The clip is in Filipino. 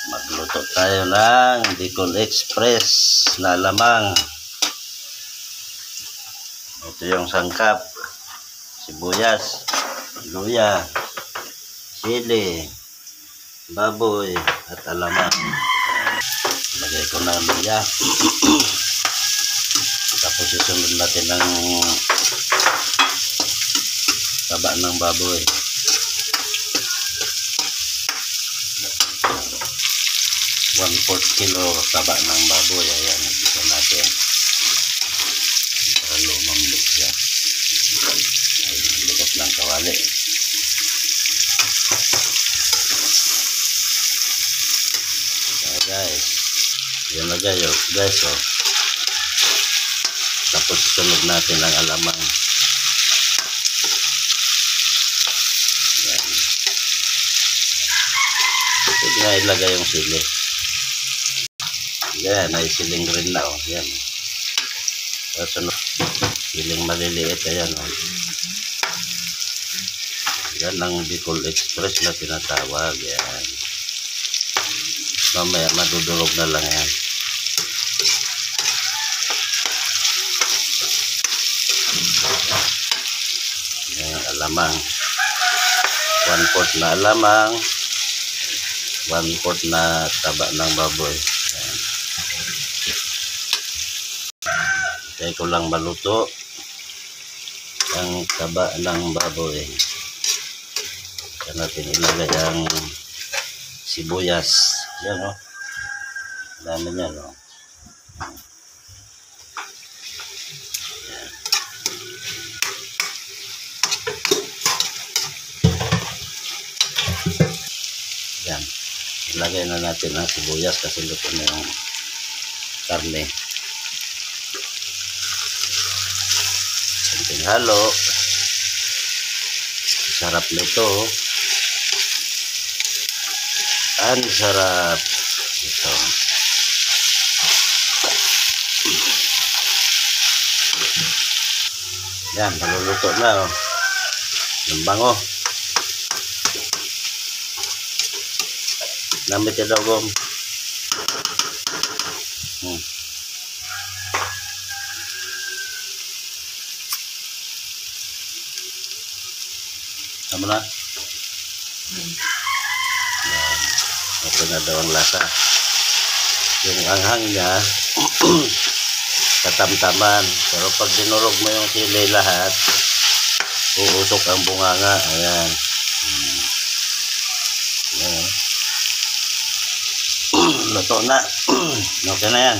Magluto tayo ng Bicol Express na lamang. Ito yung sangkap, sibuyas, luya, sili, baboy at alamang. Lagay ko na luya. Tapos isunod natin ng taba ng baboy. 1/4 kilo taba ng baboy. Ayan, nagisa natin para lumambot siya. Ay, lugat ng kawali. So guys, yan na guys, oh. Tapos sunod natin ang alamang. Yan. Pwede na ilagay yung sili. Yan, ay siling rin na, oh. Yan. Sunod, siling maliliit. Ayan, oh. Yan ang Bicol Express na tinatawag. Yan. Mamaya madudurog na lang yan. Yan, alamang. 1/4 na alamang. 1/4 na taba ng baboy. Yan. Kaya ko lang maluto ang taba ng baboy. Kaya natin ilagay ang sibuyas. Yan, o. Dami niyan, o. Yan. Yan. Ilagay na natin ang sibuyas kasi luto na yung karne. Kunting halo. Sarap nito. Ang sarap ito. Yan, maluluto na, oh. Yung bango. Namit yung dogom. Tama na? Yan. Ito na daw ang lasa. Yung anghang niya katamtaman. Pero pag dinurog mo yung sili lahat, uusok ang bunganga. Ayan. Ayan. Luto na. Okay na yan.